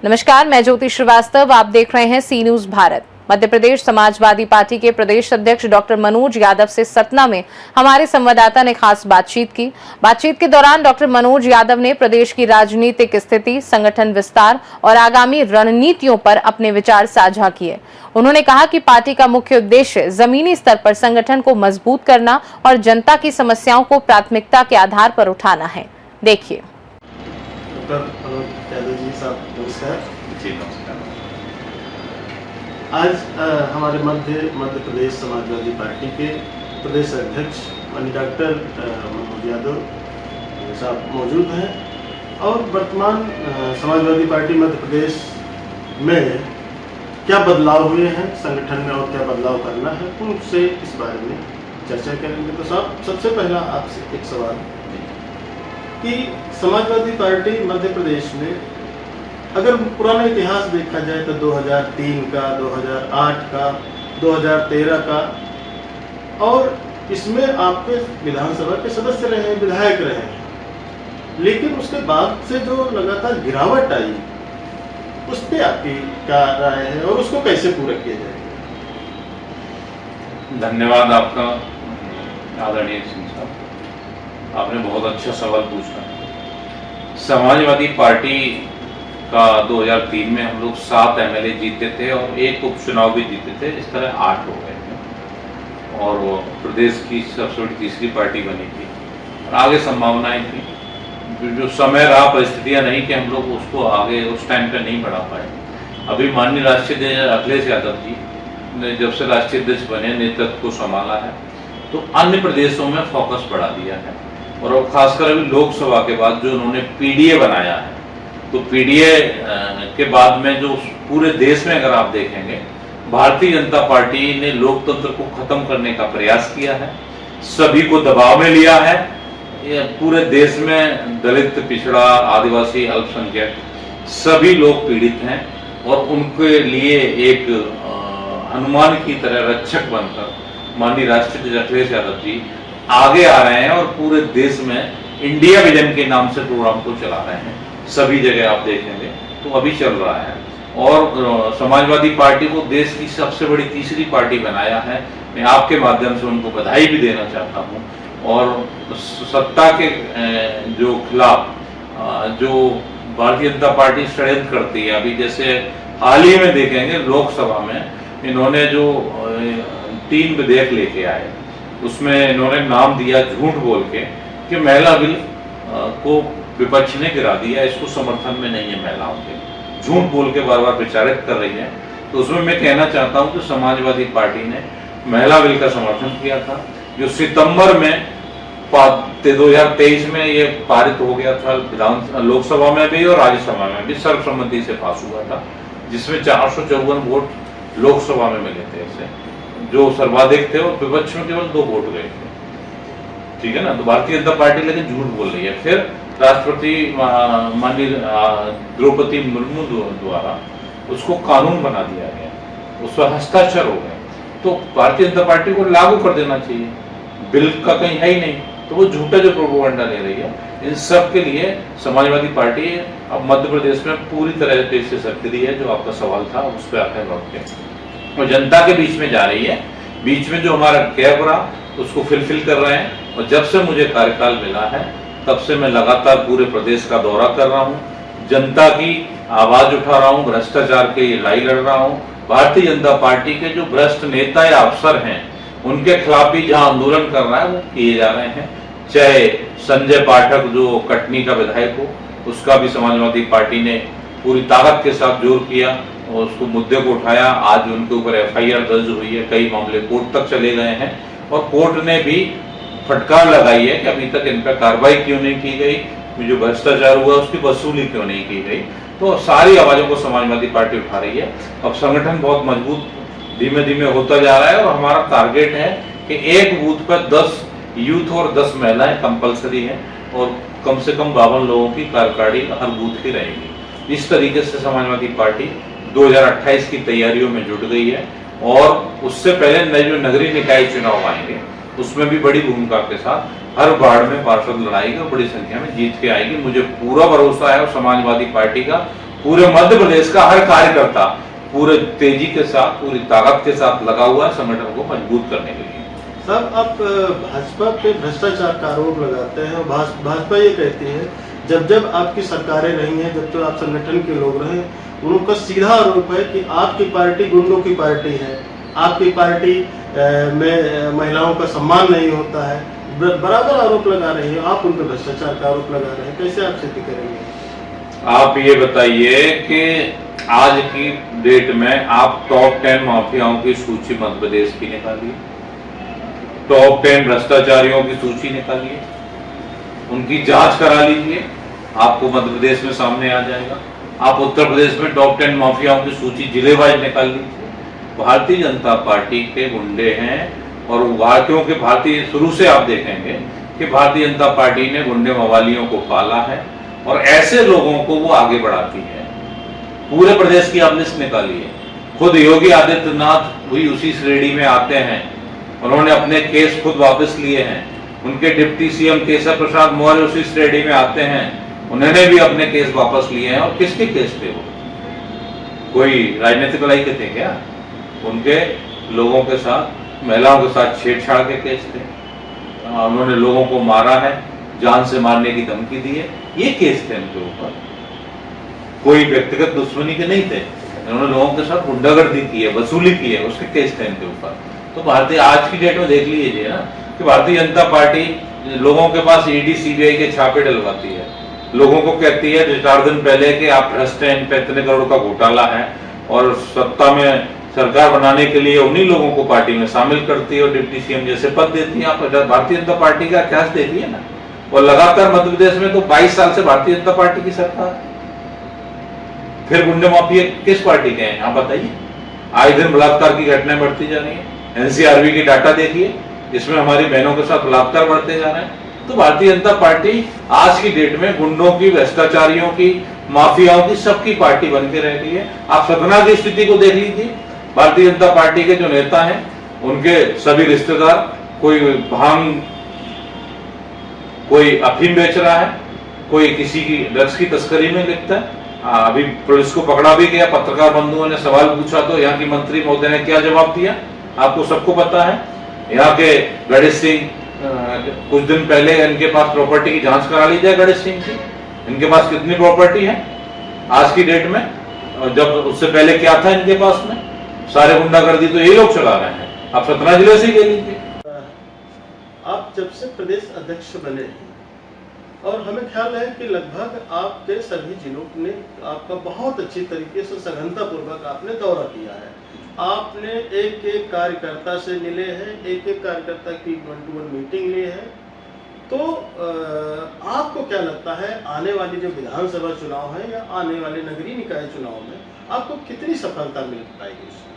नमस्कार, मैं ज्योति श्रीवास्तव। आप देख रहे हैं सी न्यूज भारत। मध्य प्रदेश समाजवादी पार्टी के प्रदेश अध्यक्ष डॉक्टर मनोज यादव से सतना में हमारे संवाददाता ने खास बातचीत की। बातचीत के दौरान डॉक्टर मनोज यादव ने प्रदेश की राजनीतिक स्थिति, संगठन विस्तार और आगामी रणनीतियों पर अपने विचार साझा किए। उन्होंने कहा कि पार्टी का मुख्य उद्देश्य जमीनी स्तर पर संगठन को मजबूत करना और जनता की समस्याओं को प्राथमिकता के आधार पर उठाना है। देखिए। आज हमारे मध्य प्रदेश समाजवादी पार्टी के प्रदेश अध्यक्ष माननीय डॉक्टर मनोज यादव साहब मौजूद हैं और वर्तमान समाजवादी पार्टी मध्य प्रदेश में क्या बदलाव हुए हैं संगठन में और क्या बदलाव करना है, उनसे इस बारे में चर्चा करेंगे। तो साहब, सबसे पहला आपसे एक सवाल कि समाजवादी पार्टी मध्य प्रदेश में अगर पुराना इतिहास देखा जाए तो 2003 का, 2008 का, 2013 का, और इसमें आपके विधानसभा के सदस्य रहे हैं, विधायक रहे हैं, लेकिन उसके बाद से जो लगातार गिरावट आई उस पर आपकी क्या राय है और उसको कैसे पूरा किया जाएगा? धन्यवाद आपका आदरणीय सिंह साहब, आपने बहुत अच्छा सवाल पूछा। समाजवादी पार्टी का 2003 में हम लोग 7 एमएलए जीते थे और एक उपचुनाव भी जीते थे, इस तरह 8 हो गए थे और वो प्रदेश की सबसे बड़ी तीसरी पार्टी बनी थी और आगे संभावनाएं थी। जो समय रहा, परिस्थितियां नहीं कि हम लोग उसको आगे उस टाइम पे नहीं बढ़ा पाए। अभी माननीय राष्ट्रीय अध्यक्ष अखिलेश यादव जी ने जब से राष्ट्रीय अध्यक्ष बने, नेतृत्व को संभाला है, तो अन्य प्रदेशों में फोकस बढ़ा दिया है और खासकर अभी लोकसभा के बाद जो उन्होंने पीडीए बनाया है, तो पीडीए के बाद में जो पूरे देश में अगर आप देखेंगे, भारतीय जनता पार्टी ने लोकतंत्र को खत्म करने का प्रयास किया है, सभी को दबाव में लिया है। ये पूरे देश में दलित, पिछड़ा, आदिवासी, अल्पसंख्यक सभी लोग पीड़ित हैं और उनके लिए एक हनुमान की तरह रक्षक बनकर माननीय राष्ट्रीय अखिलेश यादव जी आगे आ रहे हैं और पूरे देश में इंडिया विजन के नाम से प्रोग्राम को चला रहे हैं। सभी जगह आप देखेंगे तो अभी चल रहा है और समाजवादी पार्टी को देश की सबसे बड़ी तीसरी पार्टी बनाया है। मैं आपके माध्यम से उनको बधाई भी देना चाहता हूं और सत्ता के जो खिलाफ जो भारतीय जनता पार्टी षड्यंत्र करती है, अभी जैसे हाल ही में देखेंगे लोकसभा में इन्होंने जो 3 विधेयक लेके आए, उसमें इन्होंने नाम दिया झूठ बोल के कि महिला बिल को विपक्ष ने गिरा दिया, इसको समर्थन में नहीं है महिलाओं के, झूठ बोल के बार बार प्रचारित कर रही है। तो उसमें मैं कहना चाहता हूं कि समाजवादी पार्टी ने महिला बिल का समर्थन किया था, जो सितंबर में 2023 में ये पारित हो गया था, लोकसभा में भी और राज्यसभा में भी सर्वसम्मति से पास हुआ था, जिसमें 454 वोट लोकसभा में मिले थे इसे, जो सर्वाधिक थे, और विपक्ष में केवल 2 वोट गए थे। ठीक है ना। तो भारतीय जनता पार्टी लेकिन झूठ बोल रही है। फिर राष्ट्रपति माननीय द्रौपदी मुर्मू द्वारा उसको कानून बना दिया गया, उस पर हस्ताक्षर हो गए, तो भारतीय जनता पार्टी को लागू कर देना चाहिए। बिल का कहीं है ही नहीं, तो वो झूठा जो प्रोपेगेंडा ले रही है, इन सब के लिए समाजवादी पार्टी अब मध्य प्रदेश में पूरी तरह से सक्रिय है। जो आपका सवाल था उस पर आकर लौट के और जनता के बीच में जा रही है। बीच में जो हमारा गैप रहा उसको फिल कर रहे हैं और जब से मुझे कार्यकाल मिला है तब से मैं लगातार पूरे प्रदेश का दौरा कर रहा हूं, जनता की आवाज उठा रहा हूं, भ्रष्टाचार के लड़ाई लड़ रहा हूं। भारतीय जनता पार्टी के जो भ्रष्ट नेता या अफसर हैं उनके खिलाफ भी जहां आंदोलन कर रहा है वो किए जा रहे हैं। चाहे संजय पाठक जो कटनी का विधायक हो, उसका भी समाजवादी पार्टी ने पूरी ताकत के साथ जोर किया और उसको मुद्दे को उठाया। आज उनके ऊपर FIR दर्ज हुई है, कई मामले कोर्ट तक चले गए हैं और कोर्ट ने भी फटकार लगाई है कि अभी तक इन पर कार्रवाई क्यों नहीं की गई, जो भ्रष्टाचार हुआ उसकी वसूली क्यों नहीं की गई। तो सारी आवाजों को समाजवादी पार्टी उठा रही है। अब संगठन बहुत मजबूत धीमे धीमे होता जा रहा है और हमारा टारगेट है कि एक बूथ पर 10 यूथ और 10 महिलाएं कंपलसरी है और कम से कम 52 लोगों की कार्यकारिणी हर बूथ की रहेगी। इस तरीके से समाजवादी पार्टी 2028 की तैयारियों में जुट गई है और उससे पहले नए जो नगरीय निकाय चुनाव आएंगे उसमें भी बड़ी भूमिका के साथ हर वार्ड में पार्षद लड़ाएगी और बड़ी संख्या में जीत के आएगी। मुझे पूरा भरोसा है और समाजवादी पार्टी का पूरे मध्य प्रदेश का हर कार्यकर्ता पूरे तेजी के साथ, पूरी ताकत के साथ लगा हुआ है संगठन को मजबूत करने के लिए। साहब, आप भाजपा पे भ्रष्टाचार का आरोप लगाते हैं और भाजपा ये कहती है जब जब आपकी सरकारें रही हैं, जब तक आप संगठन के लोग रहे, उनका सीधा आरोप है कि आपकी पार्टी गुंडों की पार्टी है, आपकी पार्टी में महिलाओं का सम्मान नहीं होता है, बराबर आरोप लगा रही है। आप उन पर भ्रष्टाचार का आरोप लगा रहे हैं, कैसे आप सिद्ध करेंगे? आप ये बताइए कि आज की डेट में आप टॉप 10 माफियाओं की सूची मध्य प्रदेश की निकालिए, टॉप 10 भ्रष्टाचारियों की सूची निकालिए, उनकी जांच करा लीजिए, आपको मध्य प्रदेश में सामने आ जाएगा। आप उत्तर प्रदेश में टॉप 10 माफियाओं की सूची जिले वाइज निकाल लीजिए। भारतीय जनता पार्टी के गुंडे हैं और क्योंकि भारतीय शुरू से आप देखेंगे कि भारतीय जनता पार्टी ने गुंडे मवालियों को पाला है और ऐसे लोगों को वो आगे बढ़ाती है। पूरे प्रदेश की आप लिस्ट निकालिए। खुद योगी आदित्यनाथ भी उसी श्रेणी में आते हैं। उन्होंने अपने केस खुद वापस लिए हैं। उनके डिप्टी सीएम केशव प्रसाद मौर्य उसी श्रेणी में आते हैं, उन्होंने भी अपने केस वापस लिए हैं। और किसके केस थे वो? कोई राजनीतिक लड़ाई के थे क्या? उनके लोगों के साथ, महिलाओं के साथ छेड़छाड़ के केस थे। उन्होंने लोगों को मारा है, जान से मारने की धमकी दी है, ये केस थे उनके ऊपर। कोई व्यक्तिगत दुश्मनी के नहीं थे, उन्होंने लोगों के साथ गुंडागर्दी की है, वसूली की है, उसके केस थे इनके ऊपर। तो भारतीय आज की डेट में देख लीजिए ना कि भारतीय जनता पार्टी लोगों के पास ईडी सीबीआई के छापे डलवाती है, लोगों को कहती है 4 दिन पहले कि आप भ्रष्ट हैं, इन पे इतने करोड़ का घोटाला है, और सत्ता में सरकार बनाने के लिए उन्हीं लोगों को पार्टी में शामिल करती है और डिप्टी सीएम जैसे पद देती है। आप भारतीय जनता पार्टी का इतिहास देखिए ना, और लगातार मध्य प्रदेश में तो 22 साल से भारतीय जनता पार्टी की सरकार। फिर गुंडे माफिया किस पार्टी के हैं आप बताइए? आए दिन बलात्कार की घटनाएं बढ़ती जा रही है। एनसीआरबी की डाटा देखिए, इसमें हमारी बहनों के साथ बलात्कार बढ़ते जा रहे हैं। तो भारतीय जनता पार्टी आज की डेट में गुंडों की, भ्रष्टाचारियों की, माफियाओं की, सबकी पार्टी बन के रह गई है। आप सतना की स्थिति को देख लीजिए। भारतीय जनता पार्टी के जो नेता हैं, उनके सभी रिश्तेदार, कोई भांग, कोई अफीम बेच रहा है, कोई किसी की ड्रग्स की तस्करी में लिप्त है। अभी पुलिस को पकड़ा भी गया। पत्रकार बंधुओं ने सवाल पूछा तो यहाँ की मंत्री महोदय ने क्या जवाब दिया, आपको सबको पता है। यहाँ के गणेश सिंह, कुछ दिन पहले इनके पास प्रॉपर्टी की जांच करा ली जाए गणेश सिंह की, इनके पास कितनी प्रॉपर्टी है आज की डेट में, और जब उससे पहले क्या था इनके पास में। सारे गुंडागर्दी तो ये लोग चला रहे हैं। आप सतना जिले से ही ले लीजिए। आप जब से प्रदेश अध्यक्ष बने हैं, और हमें ख्याल है कि लगभग आपके सभी जिलों ने आपका बहुत अच्छी तरीके से सघनता पूर्वक आपने दौरा किया है। आपने एक एक कार्यकर्ता से मिले हैं, एक एक कार्यकर्ता की 1-to-1 मीटिंग ली है। तो आपको क्या लगता है, आने वाली जो विधानसभा चुनाव है या आने वाले नगरीय निकाय चुनाव में आपको कितनी सफलता मिल पाएगी इसमें?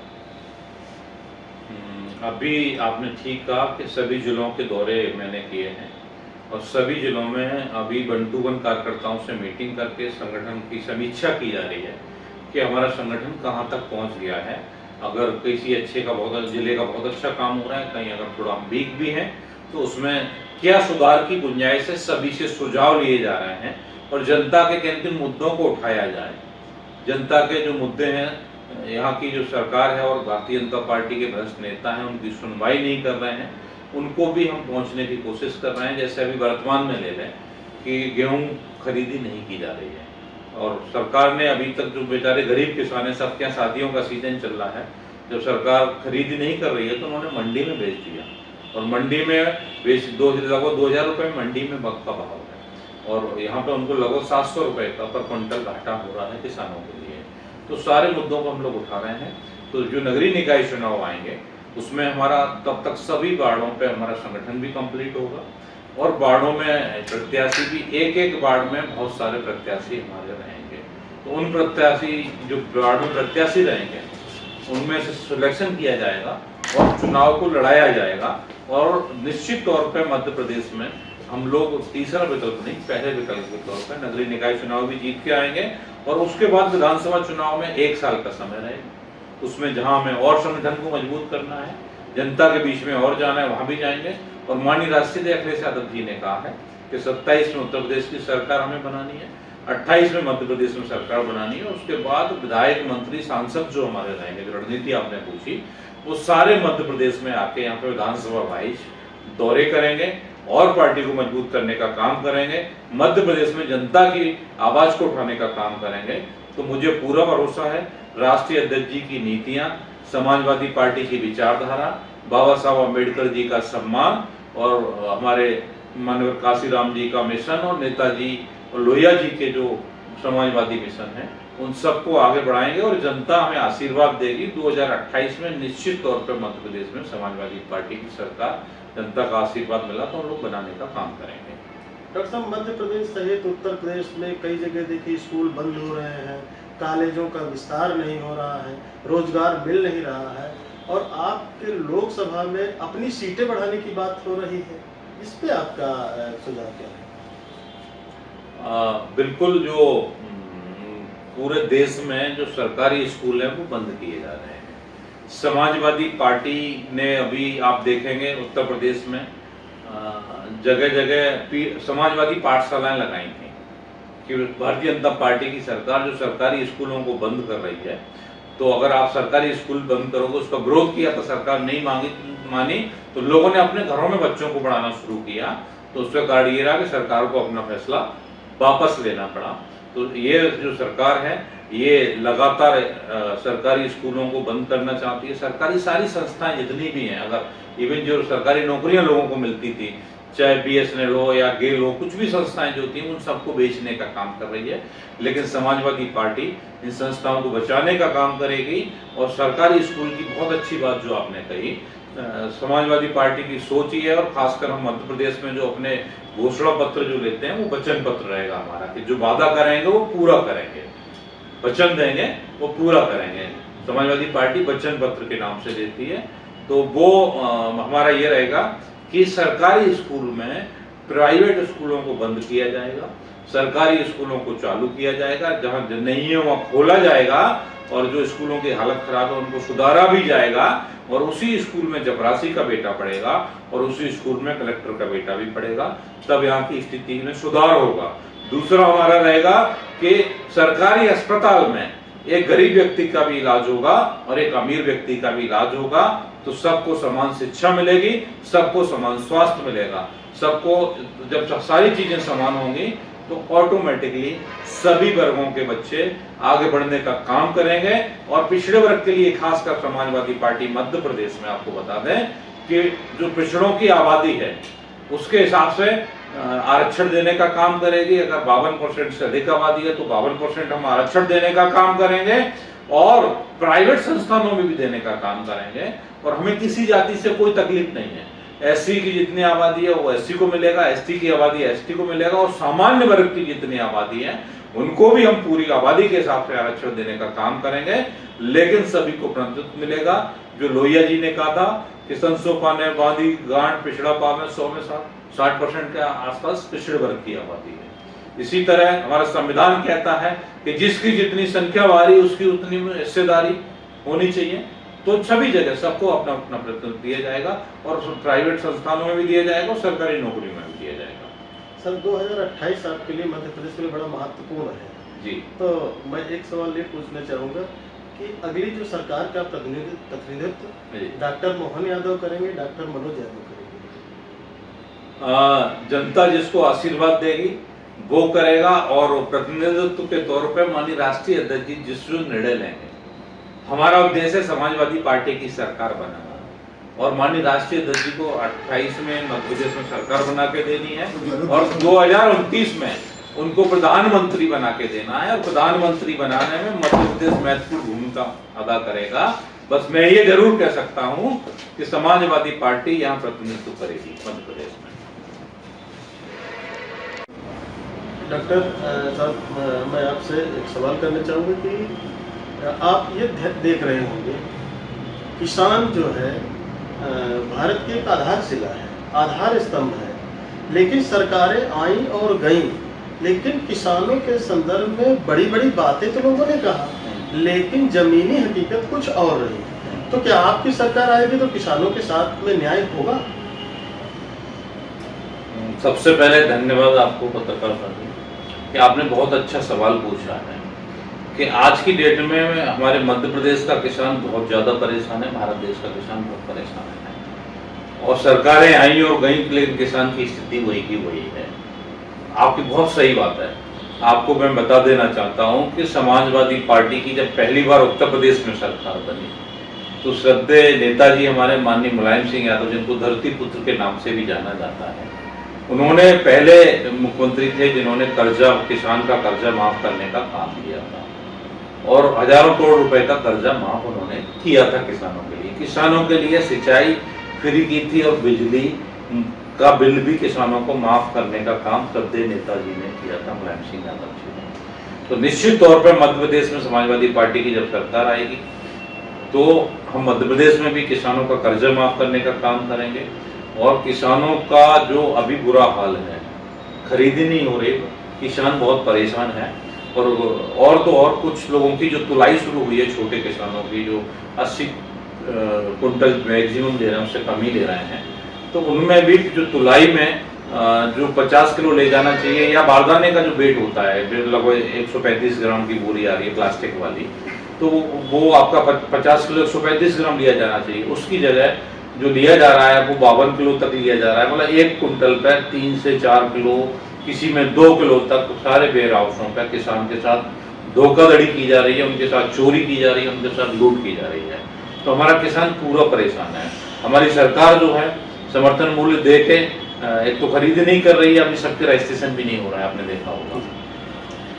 अभी आपने ठीक कहा कि सभी जिलों के दौरे मैंने किए हैं और सभी जिलों में अभी 1-to-1 कार्यकर्ताओं से मीटिंग करके संगठन की समीक्षा की जा रही है कि हमारा संगठन कहां तक पहुंच गया है। अगर किसी जिले का बहुत अच्छा काम हो रहा है, कहीं अगर थोड़ा वीक भी है, तो उसमें क्या सुधार की गुंजाइश है, सभी से सुझाव लिए जा रहे हैं और जनता के किन किन मुद्दों को उठाया जाए। जनता के जो मुद्दे हैं, यहाँ की जो सरकार है और भारतीय जनता पार्टी के भ्रष्ट नेता हैं, उनकी सुनवाई नहीं कर रहे हैं, उनको भी हम पहुंचने की कोशिश कर रहे हैं। जैसे अभी वर्तमान में ले लें कि गेहूं खरीदी नहीं की जा रही है और सरकार ने अभी तक जो बेचारे गरीब किसान हैं, सबके यहाँ शादियों का सीजन चल रहा है, जब सरकार खरीदी नहीं कर रही है तो उन्होंने मंडी में बेच दिया और मंडी में लगभग 2000 रुपये मंडी में बग का भाव है और यहाँ पे उनको लगभग 700 रुपये का पर क्विंटल घाटा हो रहा है किसानों के लिए। तो सारे मुद्दों को हम लोग उठा रहे हैं। तो जो नगरीय निकाय चुनाव आएंगे उसमें हमारा तब तक सभी वार्डों पे हमारा संगठन भी कंप्लीट होगा और वार्डों में प्रत्याशी भी, एक वार्ड में बहुत सारे प्रत्याशी हमारे रहेंगे। तो उन प्रत्याशी जो वार्ड में प्रत्याशी रहेंगे उनमें से सिलेक्शन किया जाएगा और चुनाव को लड़ाया जाएगा और निश्चित तौर पर मध्य प्रदेश में हम लोग तीसरा विकल्प नहीं, पहले विकल्प के तौर पर नगरीय निकाय चुनाव भी जीत के आएंगे और उसके बाद विधानसभा चुनाव में 1 साल का समय रहेगा। उसमें जहां हमें और संगठन को मजबूत करना है, जनता के बीच में और जाना है, वहां भी जाएंगे। और माननीय राष्ट्रीय अध्यक्ष अखिलेश यादव जी ने कहा है कि 27 में उत्तर प्रदेश की सरकार हमें बनानी है 28 में मध्य प्रदेश में सरकार बनानी है। उसके बाद विधायक, मंत्री, सांसद जो हमारे रहेंगे, जो रणनीति आपने पूछी, वो सारे मध्य प्रदेश में आके यहाँ पे विधानसभा वाइज दौरे करेंगे और पार्टी को मजबूत करने का काम करेंगे, मध्य प्रदेश में जनता की आवाज को उठाने का काम करेंगे। तो मुझे पूरा भरोसा है राष्ट्रीय अध्यक्ष जी की नीतियां, समाजवादी पार्टी की विचारधारा, बाबा साहब अम्बेडकर जी का सम्मान और हमारे माननीय काशीराम जी का मिशन और नेताजी और लोहिया जी के जो समाजवादी मिशन है, उन सबको आगे बढ़ाएंगे और जनता हमें आशीर्वाद देगी। 2028 में निश्चित तौर पर मध्य प्रदेश में समाजवादी पार्टी की सरकार, जनता का आशीर्वाद मिला तो हम लोग बनाने का काम करेंगे। डॉक्टर साहब, मध्य प्रदेश सहित उत्तर प्रदेश में कई जगह देखिए स्कूल बंद हो रहे हैं, कॉलेजों का विस्तार नहीं हो रहा है, रोजगार मिल नहीं रहा है, और आपके लोकसभा में अपनी सीटें बढ़ाने की बात हो रही है, इस पे आपका सुझाव क्या है? बिल्कुल, जो पूरे देश में जो सरकारी स्कूल हैं वो बंद किए जा रहे हैं। समाजवादी पार्टी ने अभी आप देखेंगे उत्तर प्रदेश में जगह जगह समाजवादी पाठशालाएं लगाई थी कि भारतीय जनता पार्टी की सरकार जो सरकारी स्कूलों को बंद कर रही है, तो अगर आप सरकारी स्कूल बंद करोगे, उसका विरोध किया तो सरकार नहीं मानी, तो लोगों ने अपने घरों में बच्चों को पढ़ाना शुरू किया। तो उसका कारण ये रहा कि सरकार को अपना फैसला वापस लेना पड़ा। तो ये जो सरकार है ये लगातार सरकारी स्कूलों को बंद करना चाहती है। सरकारी सारी संस्थाएं जितनी भी हैं, अगर इवन जो सरकारी नौकरियां लोगों को मिलती थी, चाहे BSNL हो या गेल हो, कुछ भी संस्थाएं जो थी उन सबको बेचने का काम कर रही है। लेकिन समाजवादी पार्टी इन संस्थाओं को बचाने का काम करेगी। और सरकारी स्कूल की बहुत अच्छी बात जो आपने कही, समाजवादी पार्टी की सोच ही है, और खासकर हम मध्य प्रदेश में जो अपने घोषणा पत्र जो लेते हैं वो वचन पत्र रहेगा हमारा, कि जो वादा करेंगे वो पूरा करेंगे, वचन देंगे वो पूरा करेंगे। समाजवादी पार्टी वचन पत्र के नाम से देती है। तो वो हमारा ये रहेगा कि सरकारी स्कूल में प्राइवेट स्कूलों को बंद किया जाएगा, सरकारी स्कूलों को चालू किया जाएगा, जहां नहीं है वहां खोला जाएगा, और जो स्कूलों की हालत खराब है उनको सुधारा भी जाएगा, और उसी स्कूल में चपरासी का बेटा पढ़ेगा और उसी स्कूल में कलेक्टर का बेटा भी पढ़ेगा, तब यहाँ की स्थिति में सुधार होगा। दूसरा हमारा रहेगा कि सरकारी अस्पताल में एक गरीब व्यक्ति का भी इलाज होगा और एक अमीर व्यक्ति का भी इलाज होगा, तो सबको समान शिक्षा मिलेगी, सबको समान स्वास्थ्य मिलेगा। सबको जब सारी चीजें समान होंगी तो ऑटोमेटिकली सभी वर्गों के बच्चे आगे बढ़ने का काम करेंगे। और पिछड़े वर्ग के लिए खासकर समाजवादी पार्टी मध्य प्रदेश में आपको बता दें कि जो पिछड़ों की आबादी है उसके हिसाब से आरक्षण देने का काम करेगी। अगर 52% से अधिक आबादी है तो 52% हम आरक्षण देने का काम करेंगे, और प्राइवेट संस्थानों में भी देने का काम करेंगे। और हमें किसी जाति से कोई तकलीफ नहीं है। SC की जितनी आबादी है वो SC को मिलेगा, ST की आबादी ST को मिलेगा, और सामान्य वर्ग की जितनी आबादी है उनको भी हम पूरी आबादी के हिसाब से आरक्षण देने का काम करेंगे। लेकिन सभी को प्रतिनिधित्व मिलेगा। जो लोहिया जी ने कहा था कि संसोपा ने बांधी गांठ पिछड़ा पाव में 100 में 60% के आसपास पिछड़े वर्ग की आबादी है। इसी तरह हमारा संविधान कहता है कि जिसकी जितनी संख्या भारी उसकी उतनी हिस्सेदारी होनी चाहिए। तो सभी जगह सबको अपना अपना प्रतिनिधित्व दिया जाएगा, और प्राइवेट संस्थानों में भी दिया जाएगा और सरकारी नौकरी में भी दिया जाएगा। सर, 2028 आपके लिए मध्य प्रदेश के लिए बड़ा महत्वपूर्ण है जी। तो मैं एक सवाल ये पूछना चाहूँगा कि अगली जो सरकार का प्रतिनिधित्व डॉक्टर मोहन यादव करेंगे, डॉक्टर मनोज यादव करेंगे? जनता जिसको आशीर्वाद देगी वो करेगा, और प्रतिनिधित्व के तौर पर माननीय राष्ट्रीय अध्यक्ष जी जिस निर्णय लेंगे, हमारा उद्देश्य समाजवादी पार्टी की सरकार बनाना, और माननीय राष्ट्रीय अध्यक्ष जी को 28 में मध्य प्रदेश में सरकार बना के देनी है, और 2029 में उनको प्रधानमंत्री बना के देना है। और प्रधानमंत्री बनाने में मध्य प्रदेश महत्वपूर्ण भूमिका अदा करेगा। बस मैं ये जरूर कह सकता हूँ कि समाजवादी पार्टी यहाँ प्रतिनिधित्व करेगी मध्य प्रदेश में। डॉक्टर साहब, मैं आपसे एक सवाल करना चाहूँगा कि आप ये देख रहे होंगे किसान जो है भारत की एक आधारशिला है, आधार स्तंभ है, लेकिन सरकारें आई और गईं, लेकिन किसानों के संदर्भ में बड़ी बड़ी बातें तो लोगों ने कहा, लेकिन जमीनी हकीकत कुछ और रही। तो क्या आपकी सरकार आएगी तो किसानों के साथ में न्याय होगा? सबसे पहले धन्यवाद आपको पत्रकार साथी कि आपने बहुत अच्छा सवाल पूछा है कि आज की डेट में हमारे मध्य प्रदेश का किसान बहुत ज़्यादा परेशान है, भारत देश का किसान बहुत परेशान है और सरकारें आई और गई, लेकिन किसान की स्थिति वही की वही है। आपकी बहुत सही बात है। आपको मैं बता देना चाहता हूं कि समाजवादी पार्टी की जब पहली बार उत्तर प्रदेश में सरकार बनी तो श्रद्धेय नेताजी हमारे माननीय मुलायम सिंह यादव, जिनको धरती पुत्र के नाम से भी जाना जाता है, उन्होंने पहले मुख्यमंत्री थे जिन्होंने किसान का कर्जा माफ करने का काम किया था और हजारों करोड़ रुपए का कर्जा माफ उन्होंने किया था किसानों के लिए। किसानों के लिए सिंचाई फ्री की थी और बिजली का बिल भी किसानों को माफ करने का काम श्रद्धेय नेताजी ने किया था, मुलायम सिंह यादव जी ने। तो निश्चित तौर पर मध्य प्रदेश में समाजवादी पार्टी की जब सरकार आएगी तो हम मध्य प्रदेश में भी किसानों का कर्जा माफ करने का काम करेंगे और किसानों का जो अभी बुरा हाल है, खरीदी नहीं हो रही, किसान बहुत परेशान है और तो और कुछ लोगों की जो तुलाई शुरू हुई है, छोटे किसानों की जो 80 कुंटल मैक्सिमम ले रहे हैं उससे कम ही ले रहे हैं, तो उनमें भी जो तुलाई में जो 50 किलो ले जाना चाहिए या बारदाने का जो वेट होता है, जो लगभग 135 ग्राम की बोरी आ रही है प्लास्टिक वाली, तो वो आपका 50 किलो 135 ग्राम लिया जाना चाहिए, उसकी जगह जो लिया जा रहा है वो 52 किलो तक लिया जा रहा है। मतलब 1 कुंटल पर 3 से 4 किलो, किसी में 2 किलो तक सारे वेयर हाउसों पर किसान के साथ धोखाधड़ी की जा रही है, उनके साथ चोरी की जा रही है, उनके साथ लूट की जा रही है। तो हमारा किसान पूरा परेशान है। हमारी सरकार जो है समर्थन मूल्य दे के एक तो खरीदी नहीं कर रही है, अभी सबके रजिस्ट्रेशन भी नहीं हो रहा है, आपने देखा होगा।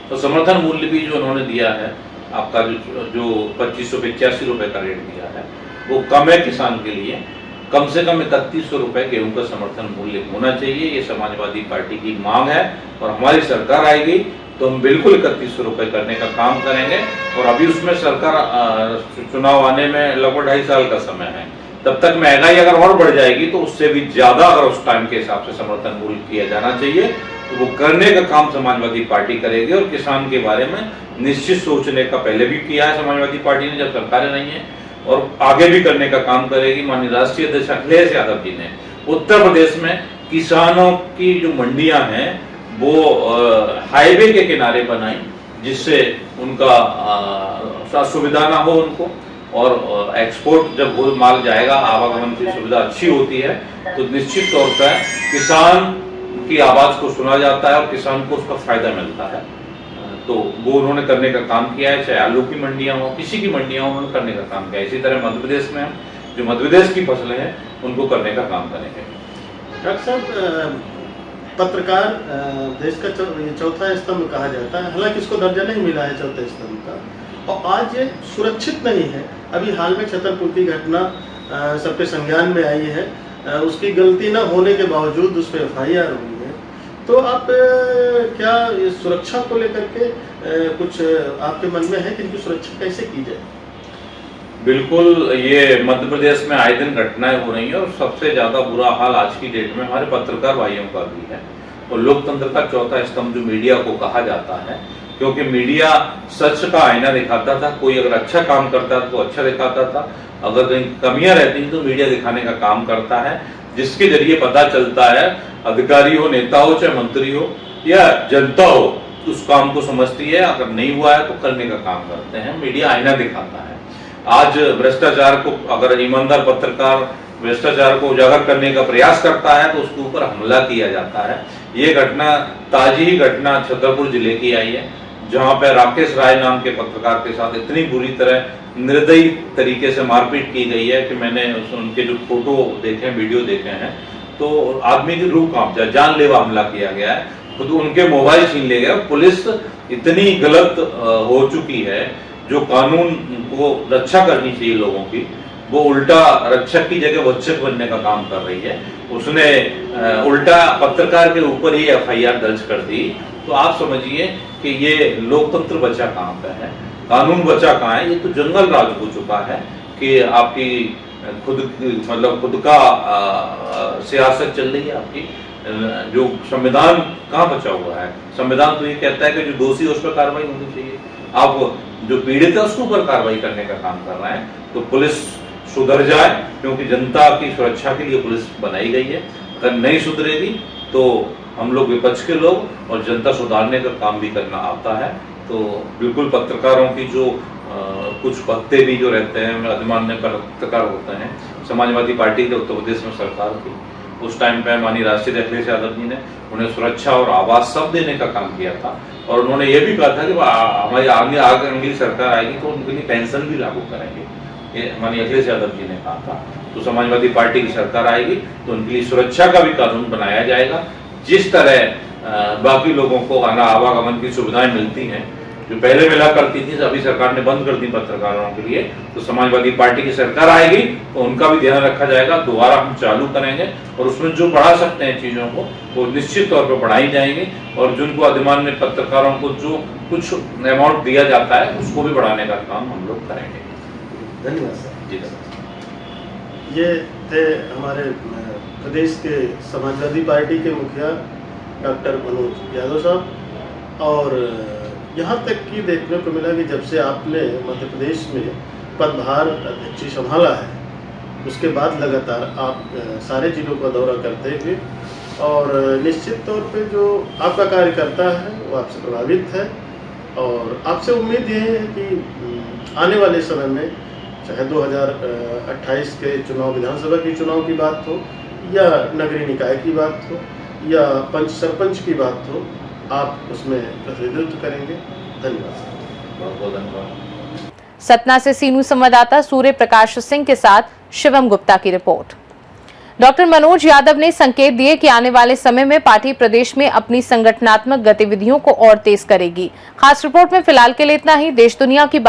तो समर्थन मूल्य भी जो उन्होंने दिया है आपका जो 2585 रुपए का रेट दिया है वो कम है किसान के लिए। कम से कम 3100 रुपए गेहूं का समर्थन मूल्य होना चाहिए, ये समाजवादी पार्टी की मांग है और हमारी सरकार आएगी तो हम बिल्कुल 3100 रुपए करने का काम करेंगे। और अभी उसमें सरकार चुनाव आने में लगभग 2.5 साल का समय है, तब तक महंगाई अगर और बढ़ जाएगी तो उससे भी ज्यादा अगर उस टाइम के हिसाब से समर्थन मूल्य किया जाना चाहिए तो वो करने का काम समाजवादी पार्टी करेगी। और किसान के बारे में निश्चित सोचने का पहले भी किया है समाजवादी पार्टी ने जब सरकारें नहीं है, और आगे भी करने का काम करेगी। माननीय राष्ट्रीय अध्यक्ष अखिलेश यादव जी ने उत्तर प्रदेश में किसानों की जो मंडियां हैं वो हाईवे के किनारे बनाई, जिससे उनका सुविधा ना हो उनको, और एक्सपोर्ट जब वो माल जाएगा, आवागमन की सुविधा अच्छी होती है तो निश्चित तौर पर किसान की आवाज को सुना जाता है और किसान को उसका फायदा मिलता है। तो वो उन्होंने करने का काम किया है, चाहे आलू की मंडियां हो, किसी की मंडियां हो, उन्होंने करने का काम किया है। इसी तरह मध्य प्रदेश में हम जो मध्य प्रदेश की फसलें हैं उनको करने का काम करेंगे। डॉक्टर साहब, पत्रकार देश का चौथा स्तंभ कहा जाता है, हालांकि इसको दर्जा नहीं मिला है चौथे स्तंभ का, और आज ये सुरक्षित नहीं है। अभी हाल में छतरपुर की घटना सबके संज्ञान में आई है, उसकी गलती न होने के बावजूद उस पर FIR हुई है। तो आप क्या ये सुरक्षा को लेकर के कुछ आपके मन में है कि इनकी सुरक्षा कैसे की जाए? बिल्कुल, ये मध्य प्रदेश में आए दिन घटनाएं हो रही हैं और सबसे ज्यादा बुरा हाल आज की डेट में हमारे पत्रकार भाइयों का भी है। और लोकतंत्र का चौथा स्तंभ जो मीडिया को कहा जाता है, क्योंकि मीडिया सच का आईना दिखाता था। कोई अगर अच्छा काम करता तो अच्छा दिखाता था, अगर कहीं कमियां रहती तो मीडिया दिखाने का काम करता है, जिसके जरिए पता चलता है अधिकारी हो, नेता हो, चाहे मंत्री हो या जनता हो, उस काम को समझती है, अगर नहीं हुआ है तो करने का काम करते हैं। मीडिया आईना दिखाता है। आज भ्रष्टाचार को, अगर ईमानदार पत्रकार भ्रष्टाचार को उजागर करने का प्रयास करता है तो उसके ऊपर हमला किया जाता है। ये घटना, ताजी ही घटना छतरपुर जिले की आई है, जहां पर राकेश राय नाम के पत्रकार के साथ इतनी बुरी तरह निर्दयी तरीके से मारपीट की गई है कि मैंने उनके जो फोटो देखे, वीडियो देखे हैं, तो आदमी की रूह कांप जाए। जानलेवा हमला किया गया है, खुद उनके मोबाइल छीन ले गया। पुलिस इतनी गलत हो चुकी है, जो कानून को रक्षा करनी चाहिए लोगों की, वो उल्टा रक्षक की जगह वक्षक बनने का काम कर रही है। उसने उल्टा पत्रकार के ऊपर ही FIR दर्ज कर दी। तो आप समझिए कि ये लोकतंत्र बचा कहाँ पे है, कानून बचा कहाँ है। ये तो जंगल राज हो चुका है कि आपकी खुद का सियासत चल रही है आपकी। जो संविधान कहाँ बचा हुआ है? संविधान तो ये कहता है कि जो दोषी है उस पर कार्रवाई होनी चाहिए। आप जो पीड़ित है उसके ऊपर कार्रवाई करने का काम कर रहे हैं। तो पुलिस सुधर जाए, क्योंकि जनता की सुरक्षा के लिए पुलिस बनाई गई है। अगर नहीं सुधरेगी तो हम लोग विपक्ष के लोग और जनता सुधारने का काम भी करना आता है। तो बिल्कुल पत्रकारों की जो कुछ भत्ते भी जो रहते हैं, अधिमान्य पत्रकार होते हैं, समाजवादी पार्टी के उत्तर प्रदेश में सरकार थी उस टाइम पे माननीय राष्ट्रीय अखिलेश यादव जी ने उन्हें सुरक्षा और आवास सब देने का काम किया था। और उन्होंने ये भी कहा था कि हमारी आगे अगली सरकार आएगी तो उनके लिए पेंशन भी लागू करेंगे, ये माननीय अखिलेश यादव जी ने कहा था। तो समाजवादी पार्टी की सरकार आएगी तो उनके लिए सुरक्षा का भी कानून बनाया जाएगा। जिस तरह बाकी लोगों को आवागमन की सुविधाएं मिलती हैं जो पहले मिला करती थी, अभी सरकार ने बंद कर दी पत्रकारों के लिए, तो समाजवादी पार्टी की सरकार आएगी तो उनका भी ध्यान रखा जाएगा। दोबारा हम चालू करेंगे और उसमें जो बढ़ा सकते हैं चीज़ों को वो निश्चित तौर पर बढ़ाई जाएंगी। और जिनको अधिमान्य पत्रकारों को जो कुछ अमाउंट दिया जाता है उसको भी बढ़ाने का काम हम लोग करेंगे। धन्यवाद सर। जी सर। ये थे हमारे प्रदेश के समाजवादी पार्टी के मुखिया डॉक्टर मनोज यादव साहब। और यहाँ तक कि देखने को मिला कि जब से आपने मध्य प्रदेश में पदभार अध्यक्षी संभाला है उसके बाद लगातार आप सारे जिलों का दौरा करते हुए और निश्चित तौर पे जो आपका कार्यकर्ता है वो आपसे प्रभावित है। और आपसे उम्मीद ये है कि आने वाले समय में चाहे 2028 के चुनाव, विधानसभा के चुनाव की बात हो या नगरीय निकाय की बात हो या पंच सरपंच की बात हो, आप उसमें प्रतिनिधित्व करेंगे। धन्यवाद सर। बहुत बहुत धन्यवाद। सतना से सीनू संवाददाता सूर्य प्रकाश सिंह के साथ शिवम गुप्ता की रिपोर्ट। डॉक्टर मनोज यादव ने संकेत दिए कि आने वाले समय में पार्टी प्रदेश में अपनी संगठनात्मक गतिविधियों को और तेज करेगी। खास रिपोर्ट में फिलहाल के लिए इतना ही। देश दुनिया की